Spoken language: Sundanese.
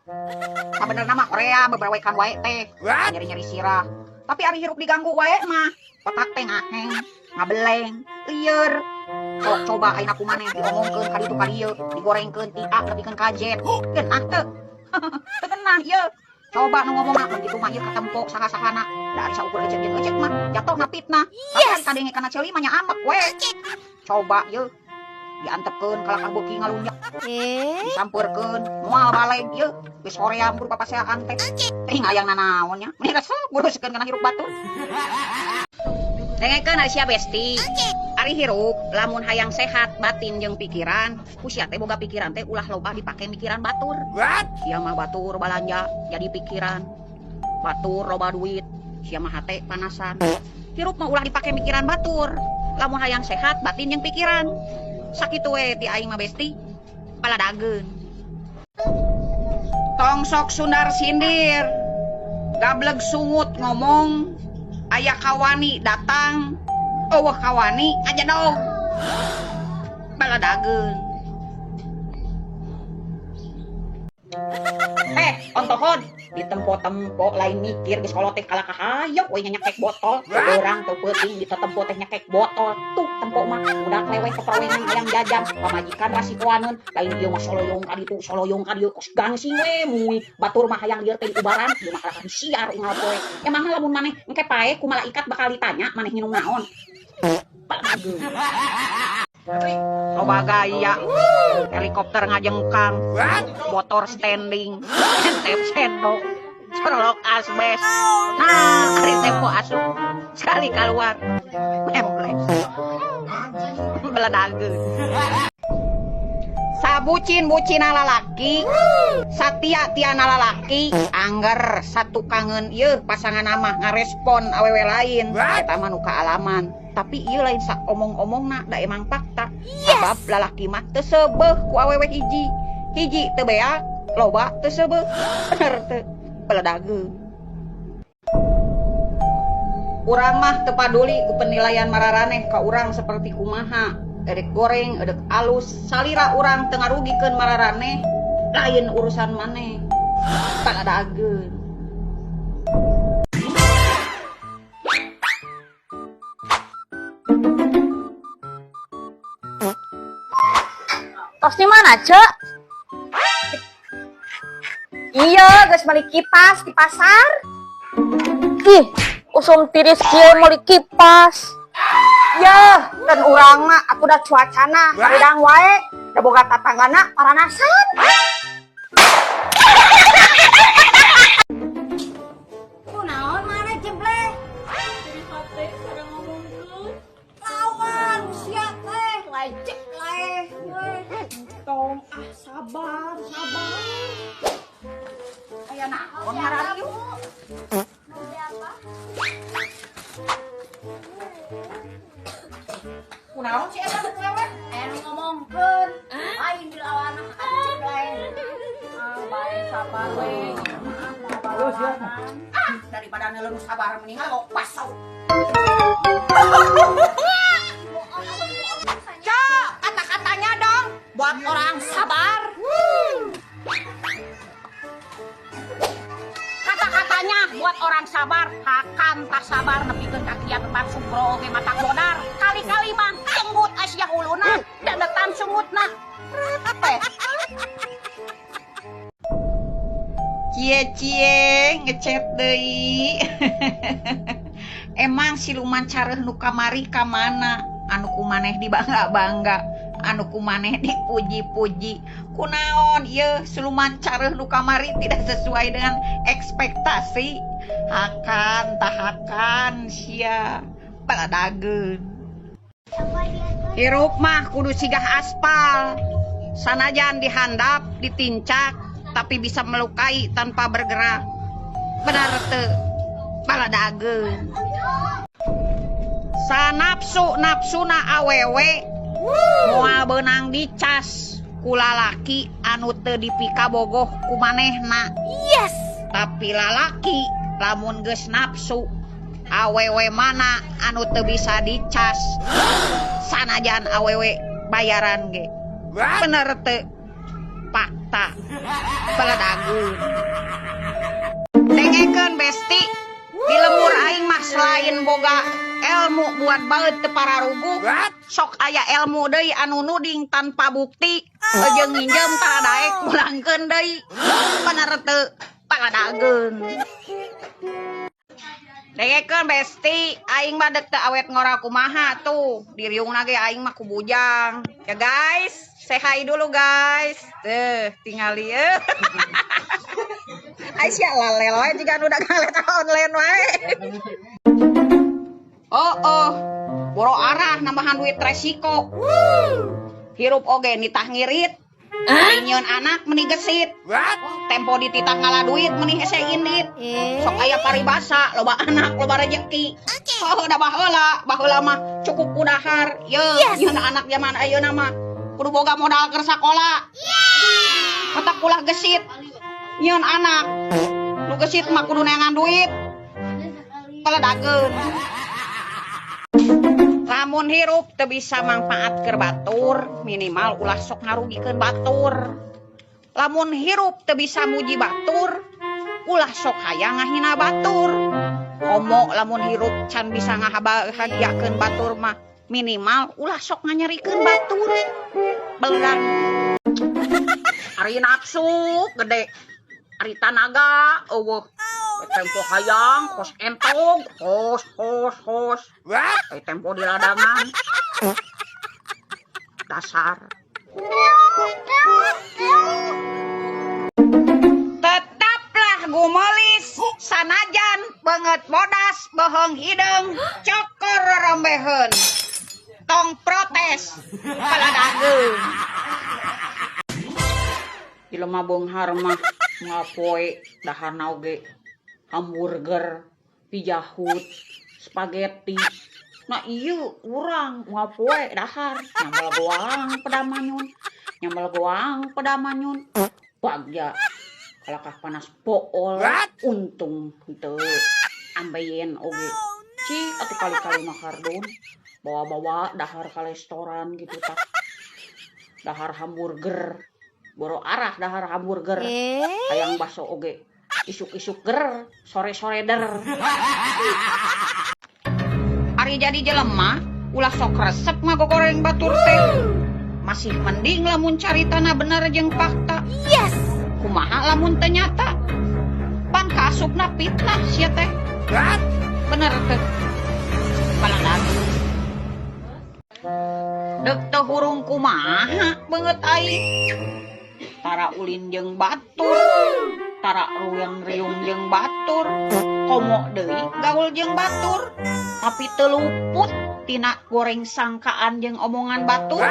Sabenerna mah Korea beberewekan wae teh. Nyeri-nyeri sirah. Tapi ari hirup diganggu wae mah otak teh ngaheng, ngabeleng, lieur. Sok coba ayeuna kumaneh diomongkeun ka ditu ka dieu, digorengkeun tia lebihkeun kajet. Geunah teu. Teu geunah ieu. Coba nu ngomongna begitu mah ieu katempo saha-sahana. Da ari saukur ecek jeung ecek mah jatuhna fitnah. Yes. Kadenge kana ceuli mah nya amek we. Coba ieu diantepkeun ka lakar beuki ngalunjak. Disampeurkeun moal baleg ieu geus hoream buru papaseaan teh. Teh ngayangna naon nya? Mending resep nguruskeun kana hirup batur. Dengekeun ari sia Besti. Ari hirup lamun hayang sehat batin jeung pikiran, ku sia teh boga pikiran teh ulah loba dipake mikiran batur. Sia mah batur balanja jadi pikiran. Batur loba duit, sia mah hate panasan. Hirup mah ulah dipake mikiran batur. Lamun hayang sehat batin jeung pikiran. Sakitu we ti aing mah Besti. Paladageun. Tong sok sundar sindir. Gableg sungut ngomong. Aya kawani datang. Eueuh kawani aja dong. Baladageun. Ontohon di tempo-tempo lain mikir geus kolot teh kalah kahayok we nyakek botol. Urang teu peuting di tempo teh nyakek botol. Tuh tempo mah budak leweh keprawengan hayang jajan. Pamajikan rasikoaneun lain ieu mah soloyong ka ditu, soloyong ka dieu kos gangsing we mui. Batur mah hayang lieur teh diubaran, ieu mah kalakan siar ingal poe. Emang lamun maneh engke pae ku malaikat bakal ditanya maneh nginum naon. Baladageun. Loba gaya helikopter ngajengkang, motor standing, tep sendok, colok asbes. Nah, hari tempo asup sekali keluar, memples, baladageun. Sabucin-bucina lalaki, satia-tiana lalaki, angger satu kangen ieu pasangan mah ngarespon awewe lain, eta mah nu kaalaman. Tapi ieu lain sak omong-omongna da emang fakta. Sabab lalaki mah teu seubeuh ku awewe hiji. Hiji teu beak, loba teu seubeuh. Bener teu? Baladageun. Urang mah teu paduli ku penilaian mararaneh ka urang saperti kumaha. Edek goreng, edek alus, salira urang teu ngarugikeun mararaneh, lain urusan maneh. Baladageun. Tos di mana, Cek? Iya, geus beli kipas di pasar. Ih, usum tiris kieu meuli kipas. Yah, dan urang mah aku udah cuacana haridang wae, da boga tatanggana paranasan. Kunaon maneh jebleh? Jadi hate sareng ngomongkeun. Lawan sia teh, lecek laeh. Tong sabar. Aya naon ngaran ieu? Kunaon si eta teh wewe? Ngomongkeun, lain dilawan acek lain. Bae sabar we. Daripada neuleuh sabar mending lo pasau. Cok, kata-katanya dong buat orang sabar. Kata-katanya buat orang sabar, hakan tak sabar nepikeun kakian tempat sugro ge mata bodar. Kali-kali mah jenggut Asia huluna dan detan sungutna. Apa? Cie ngechat deui. Emang siluman careuh nu kamari ka mana? Anu kumaneh dibangga-bangga, anu kumaneh dipuji-puji. Kunaon ieu siluman careuh nu kamari tidak sesuai dengan ekspektasi. Hakan sia baladageun. Hirup mah kudu sigah aspal. Sanajan dihandap, ditincak, tapi bisa melukai tanpa bergerak. Benar teu? Baladageun. Sanapsuna awewe moal beunang dicas ku lalaki anu teu dipika bogoh ku manehna. Yes. Tapi lalaki lamun geus nafsu awewe mana anu teu bisa dicas sanajan awewe bayaran ge. Bener teu? Pak fakta peladagun dengekeun besti di lemur aing mah selain boga ilmu buat baeut teu pararugu sok aya ilmu deui anu nuding tanpa bukti jeung nginjem tara daek pulangkeun deui bener teu paladageun dengekeun besti aing mah deuk teu awet ngora kumaha tuh diriungna ge aing mah ku bujang ya guys say hi dulu guys tinggal ieu Aisyah lalel wae jika udah ngalet online wae. Oh, boro arah nambahan duit resiko. Hirup oge nitah ngirit. Nyeun anak meni gesit. Tempo dititah ngalah duit meni hese indit. Sok aya paribasa, loba anak, loba rejeki. Oh, udah baheula mah cukup kudahar. Nyeun anak zaman ayeuna mah kudu boga modal keur sakola. Otak ulah gesit. Nyeun anak nu gesit mah kudu neangan duit paladageun lamun hirup teu bisa manfaat keur batur minimal ulah sok ngarugikeun batur lamun hirup teu bisa muji batur ulah sok hayang ngahina batur komo lamun hirup can bisa ngabahagiakeun batur mah minimal ulah sok nganyerikeun batur belerang ari nafsu gede ari tanaga eueuh tempo hayang kos entong hos tempo di ladangan dasar tetaplah gumelis sanajan banget bodas bohong hidung cokor rombeheun tong protes paladageun jelema beunghar mah ngapoe daharna oge hamburger pijahut spaghetti nah ieu urang ngapoe dahar nyambel goang pedamanyun bagja kalakah panas pool untung henteu ambeien oge atuh kali-kali mah kardun bawa-bawa dahar ka restoran gitu tah dahar hamburger boro arah dahar hamburger hayang baso oge isuk-isuk ger sore-sore der ari jadi jelema ulah sok resep ngagogoreng batur teh masih mending lamun caritana bener jeung fakta kumaha lamun teu nyata pan kaasupna fitnah sia teh bener teh paladageun deuk teu hurung kumaha beungeut aing tara ulin jeung batur tara ruyang riung jeung batur komo deui gaul jeung batur tapi teu luput tina goreng sangkaan jeung omongan batur